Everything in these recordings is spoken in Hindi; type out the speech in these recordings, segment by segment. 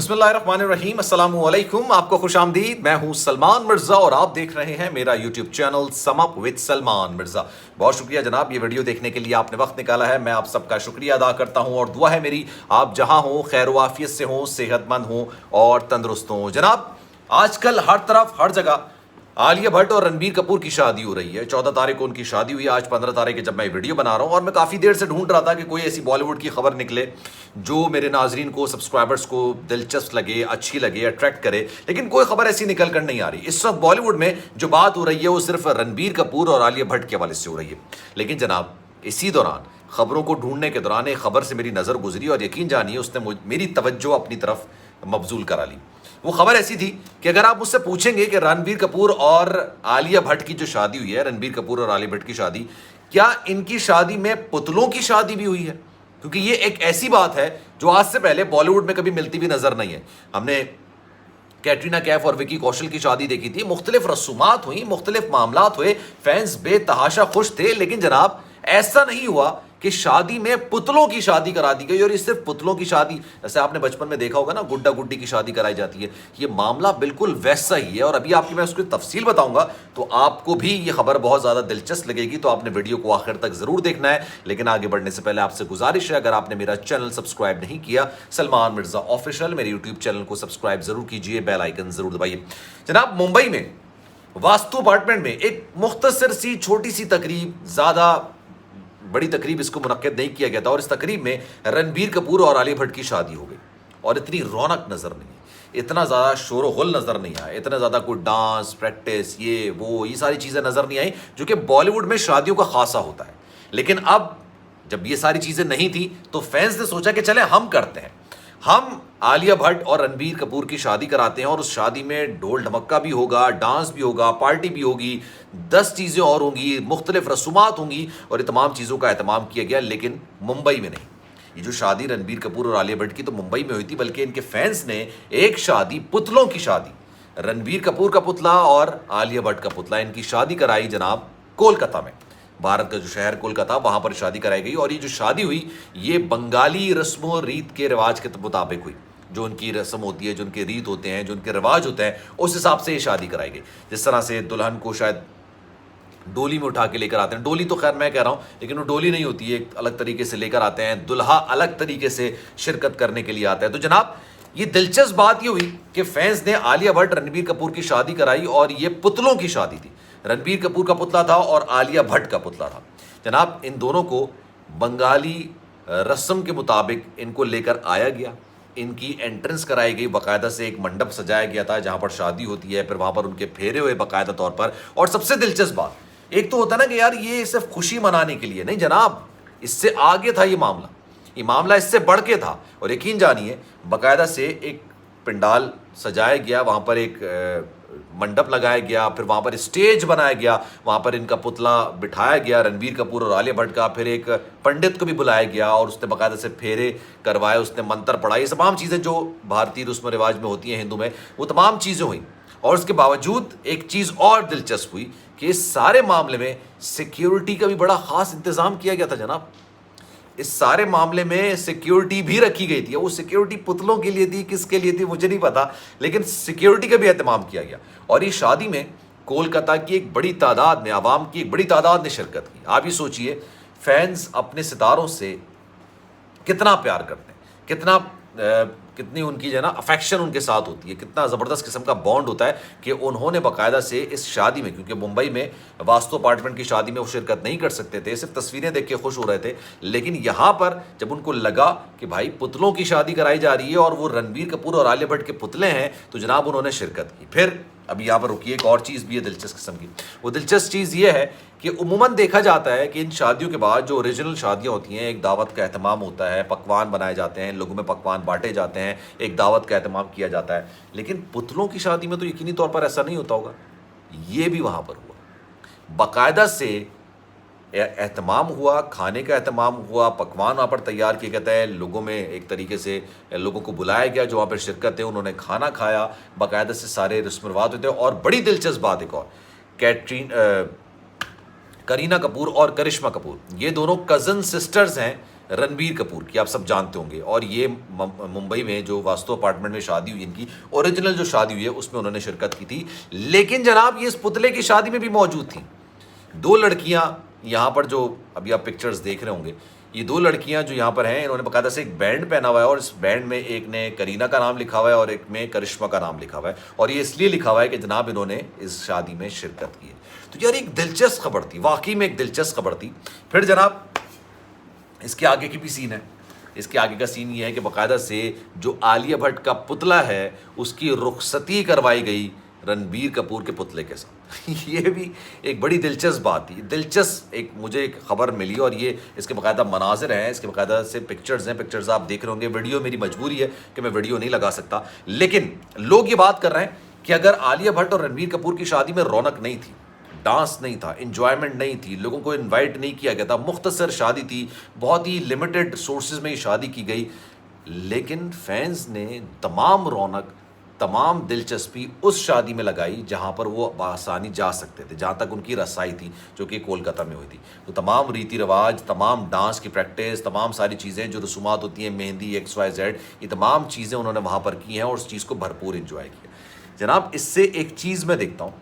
बिस्मिल्लाहिर्रहमानिर्रहीम, अस्सलामु अलैकुम। आपको खुशामदीद। मैं हूं सलमान मिर्ज़ा और आप देख रहे हैं मेरा YouTube channel sum up with Salman Mirza. बहुत शुक्रिया जनाब, ये वीडियो देखने के लिए आपने वक्त निकाला है। मैं आप सबका शुक्रिया अदा करता हूं और दुआ है मेरी आप जहां हो खैर वाफियत से हो, सेहतमंद हो और तंदुरुस्त हो। जनाब आजकल हर तरफ हर जगह आलिया भट्ट और रणबीर कपूर की शादी हो रही है। 14 तारीख को उनकी शादी हुई, आज 15 तारीख है जब मैं वीडियो बना रहा हूं और मैं काफ़ी देर से ढूंढ रहा था कि कोई ऐसी बॉलीवुड की खबर निकले जो मेरे नाजरीन को, सब्सक्राइबर्स को दिलचस्प लगे, अच्छी लगे, अट्रैक्ट करे, लेकिन कोई खबर ऐसी निकल कर नहीं आ रही। इस वक्त बॉलीवुड में जो बात हो रही है वो सिर्फ रणबीर कपूर और आलिया भट्ट के हवाले से हो रही है। लेकिन जनाब इसी दौरान खबरों को ढूंढने के दौरान एक खबर से मेरी नज़र गुजरी और यकीन जानिए उसने मेरी तवज्जो अपनी तरफ मबजूल करा ली। वो खबर ऐसी थी कि अगर आप मुझसे पूछेंगे कि रणबीर कपूर और आलिया भट्ट की जो शादी हुई है, रणबीर कपूर और आलिया भट्ट की शादी, क्या इनकी शादी में पुतलों की शादी भी हुई है? क्योंकि ये एक ऐसी बात है जो आज से पहले बॉलीवुड में कभी मिलती भी नजर नहीं है। हमने कैटरीना कैफ और विकी कौशल की शादी देखी थी, मुख्तलिफ रसूमात हुई, मुख्तलिफ मामलात हुए, फैंस बेतहाशा खुश थे, लेकिन जनाब ऐसा नहीं हुआ कि शादी में पुतलों की शादी करा दी गई। और ये सिर्फ पुतलों की शादी, जैसे आपने बचपन में देखा होगा ना, गुड्डा गुड्डी की शादी कराई जाती है, ये मामला बिल्कुल वैसा ही है। और अभी आपकी मैं उसकी तफसील बताऊंगा तो आपको भी ये खबर बहुत ज़्यादा दिलचस्प लगेगी, तो आपने वीडियो को आखिर तक ज़रूर देखना है। लेकिन आगे बढ़ने से पहले आपसे गुजारिश है, अगर आपने मेरा चैनल सब्सक्राइब नहीं किया, सलमान मिर्ज़ा ऑफिशियल, मेरे यूट्यूब चैनल को सब्सक्राइब जरूर कीजिए, बेल आइकन जरूर दबाइए। जनाब मुंबई में वास्तु अपार्टमेंट में एक मुख्तसर सी छोटी सी तकरीब, ज़्यादा बड़ी तकरीब इसको मुनक्किद नहीं किया गया था, और इस तकरीब में रणबीर कपूर और आलिया भट्ट की शादी हो गई और इतनी रौनक नज़र नहीं आई, इतना ज़्यादा शोर गुल नज़र नहीं आया, इतना ज़्यादा कोई डांस प्रैक्टिस ये सारी चीज़ें नज़र नहीं आई जो कि बॉलीवुड में शादियों का खासा होता है। लेकिन अब जब ये सारी चीज़ें नहीं थी तो फैंस ने सोचा कि चले हम करते हैं, हम आलिया भट्ट और रणबीर कपूर की शादी कराते हैं और उस शादी में ढोल ढमक्का भी होगा, डांस भी होगा, पार्टी भी होगी, 10 चीज़ें और होंगी, मुख्तलिफ रसूमात होंगी, और ये तमाम चीज़ों का एहतमाम किया गया। लेकिन मुंबई में नहीं। ये जो शादी रणबीर कपूर और आलिया भट्ट की तो मुंबई में हुई थी, बल्कि इनके फैंस ने एक शादी, पुतलों की शादी, रणबीर कपूर का पुतला और आलिया भट्ट का पुतला, इनकी शादी कराई जनाब कोलकाता में। भारत का जो शहर कोलकाता, वहां पर शादी कराई गई और ये जो शादी हुई ये बंगाली रस्मों रीत के रिवाज के मुताबिक हुई। जो उनकी रस्म होती है, जो उनके रीत होते हैं, जो उनके रिवाज होते हैं, उस हिसाब से ये शादी कराई गई। जिस तरह से दुल्हन को शायद डोली में उठा के लेकर आते हैं, डोली तो खैर मैं कह रहा हूँ, लेकिन वो डोली नहीं होती है, एक अलग तरीके से लेकर आते हैं, दुल्हा अलग तरीके से शिरकत करने के लिए आता है। तो जनाब ये दिलचस्प बात ये हुई कि फैंस ने आलिया भट्ट रणबीर कपूर की शादी कराई और ये पुतलों की शादी थी। रणबीर कपूर का पुतला था और आलिया भट्ट का पुतला था। जनाब इन दोनों को बंगाली रस्म के मुताबिक इनको लेकर आया गया, इनकी एंट्रेंस कराई गई, बाकायदा से एक मंडप सजाया गया था जहां पर शादी होती है, फिर वहां पर उनके फेरे हुए बाकायदा तौर पर। और सबसे दिलचस्प बात, एक तो होता ना कि यार ये सिर्फ खुशी मनाने के लिए नहीं जनाब, इससे आगे था ये मामला इससे बढ़ के था। और यकीन जानिए बाकायदा से एक पंडाल सजाया गया, वहां पर एक मंडप लगाया गया, फिर वहां पर स्टेज बनाया गया, वहां पर इनका पुतला बिठाया गया रणबीर कपूर और आलिया भट्ट का, फिर एक पंडित को भी बुलाया गया और उसने बाकायदा से फेरे करवाए, उसने मंत्र पढ़ाए, ये तमाम चीज़ें जो भारतीय रस्म रिवाज में होती हैं हिंदू में, वो तमाम चीज़ें हुई। और उसके बावजूद एक चीज़ और दिलचस्प हुई कि इस सारे मामले में सिक्योरिटी का भी बड़ा ख़ास इंतज़ाम किया गया था जनाब। इस सारे मामले में सिक्योरिटी भी रखी गई थी। वो सिक्योरिटी पुतलों के लिए थी, किसके लिए थी मुझे नहीं पता, लेकिन सिक्योरिटी का भी एहतमाम किया गया। और इस शादी में कोलकाता की एक बड़ी तादाद में, आवाम की एक बड़ी तादाद ने शिरकत की। आप ही सोचिए फैंस अपने सितारों से कितना प्यार करते हैं, कितनी उनकी जो है ना अफेक्शन उनके साथ होती है, कितना ज़बरदस्त किस्म का बॉन्ड होता है कि उन्होंने बाकायदा से इस शादी में, क्योंकि मुंबई में वास्तु अपार्टमेंट की शादी में वो शिरकत नहीं कर सकते थे, सिर्फ तस्वीरें देख के खुश हो रहे थे, लेकिन यहाँ पर जब उनको लगा कि भाई पुतलों की शादी कराई जा रही है और वो रणबीर कपूर और आलिया भट्ट के पुतले हैं, तो जनाब उन्होंने शिरकत की। फिर अभी यहाँ पर रुकिए, एक और चीज़ भी है दिलचस्प किस्म की। वो दिलचस्प चीज़ ये है कि उमूमन देखा जाता है कि इन शादियों के बाद जो ओरिजिनल शादियाँ होती हैं, एक दावत का एहतमाम होता है, पकवान बनाए जाते हैं, लोगों में पकवान बांटे जाते हैं, एक दावत का एहतमाम किया जाता है। लेकिन पुतलों की शादी में तो यकीनी तौर पर ऐसा नहीं होता होगा। ये भी वहाँ पर हुआ, बाकायदा से एहतमाम हुआ, खाने का एहतमाम हुआ, पकवान वहाँ पर तैयार किए गए थे, लोगों में एक तरीके से लोगों को बुलाया गया जो वहाँ पर शिरकत है, उन्होंने खाना खाया, बाकायदा से सारे रस्म रिवाज होते हैं। और बड़ी दिलचस्प बात एक और, करीना कपूर और करिश्मा कपूर, ये दोनों कज़न सिस्टर्स हैं रणबीर कपूर की, आप सब जानते होंगे। और ये मुंबई में जो वास्तु अपार्टमेंट में शादी हुई इनकी, ओरिजिनल जो शादी हुई है उसमें उन्होंने शिरकत की थी। लेकिन जनाब ये इस पुतले की शादी में भी मौजूद थी। दो लड़कियां यहाँ पर जो अभी आप पिक्चर्स देख रहे होंगे, ये दो लड़कियां जो यहाँ पर हैं, इन्होंने बाकायदा से एक बैंड पहना हुआ है और इस बैंड में एक ने करीना का नाम लिखा हुआ है और एक में करिश्मा का नाम लिखा हुआ है। और ये इसलिए लिखा हुआ है कि जनाब इन्होंने इस शादी में शिरकत की है। तो यार एक दिलचस्प खबर थी, वाकई में एक दिलचस्प खबर थी। फिर जनाब इसके आगे की भी सीन है। इसके आगे का सीन ये है कि बाकायदा से जो आलिया भट्ट का पुतला है उसकी रुखसती करवाई गई रणबीर कपूर के पुतले के साथ। ये भी एक बड़ी दिलचस्प बात थी, दिलचस्प एक मुझे एक खबर मिली। और ये इसके बाकायदा मनाजिर हैं, इसके बाकायदा से पिक्चर्स हैं, पिक्चर्स आप देख रहे होंगे। वीडियो मेरी मजबूरी है कि मैं वीडियो नहीं लगा सकता, लेकिन लोग ये बात कर रहे हैं कि अगर आलिया भट्ट और रणबीर कपूर की शादी में रौनक नहीं थी, डांस नहीं था, इंजॉयमेंट नहीं थी, लोगों को इनवाइट नहीं किया गया था, मुख्तसर शादी थी, बहुत ही लिमिटेड सोर्सेज में ये शादी की गई, लेकिन फैंस ने तमाम रौनक, तमाम दिलचस्पी उस शादी में लगाई जहां पर वो आसानी जा सकते थे, जहां तक उनकी रसाई थी, जो कि कोलकाता में हुई थी। तो तमाम रीति रिवाज, तमाम डांस की प्रैक्टिस, तमाम सारी चीज़ें जो रसूमात होती हैं, मेहंदी XYZ, ये तमाम चीज़ें उन्होंने वहाँ पर की हैं और उस चीज़ को भरपूर इंजॉय किया। जनाब इससे एक चीज़ मैं देखता हूँ,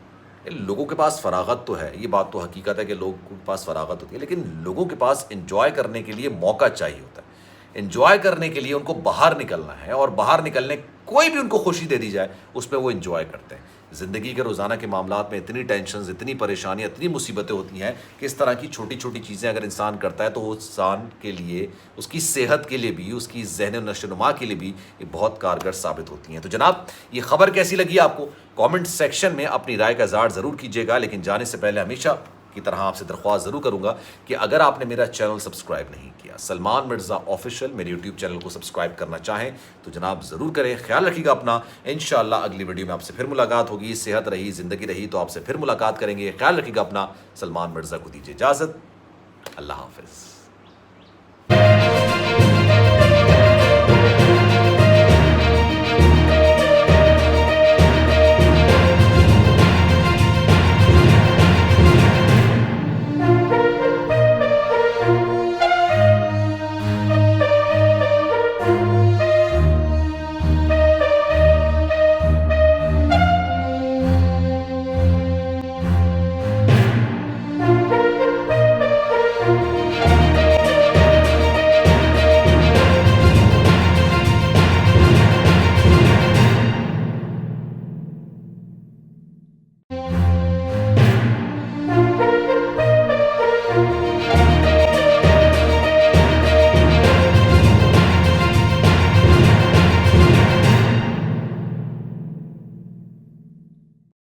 लोगों के पास फरागत तो है, ये बात तो हकीकत है कि लोगों के पास फरागत होती है, लेकिन लोगों के पास इंजॉय करने के लिए मौका चाहिए होता है। इंजॉय करने के लिए उनको बाहर निकलना है और बाहर निकलने कोई भी उनको खुशी दे दी जाए उसमें वो इंजॉय करते हैं। ज़िंदगी के रोज़ाना के मामलात में इतनी टेंशन, इतनी परेशानियाँ, इतनी मुसीबतें होती हैं कि इस तरह की छोटी छोटी चीज़ें अगर इंसान करता है तो वो इंसान के लिए, उसकी सेहत के लिए भी, उसकी ज़हन नशोनुमा के लिए भी ये बहुत कारगर साबित होती हैं। तो जनाब ये खबर कैसी लगी आपको, कमेंट सेक्शन में अपनी राय का इज़हार ज़रूर कीजिएगा। लेकिन जाने से पहले हमेशा की तरह आपसे दरख्वास्त ज़रूर करूंगा कि अगर आपने मेरा चैनल सब्सक्राइब नहीं किया, सलमान मिर्ज़ा ऑफिशियल, मेरे यूट्यूब चैनल को सब्सक्राइब करना चाहें तो जनाब ज़रूर करें। ख्याल रखिएगा अपना, इंशाअल्लाह अगली वीडियो में आपसे फिर मुलाकात होगी। सेहत रही, ज़िंदगी रही तो आपसे फिर मुलाकात करेंगे। ख्याल रखिएगा अपना। सलमान मिर्ज़ा को दीजिए इजाज़त। अल्लाह हाफ़िज़।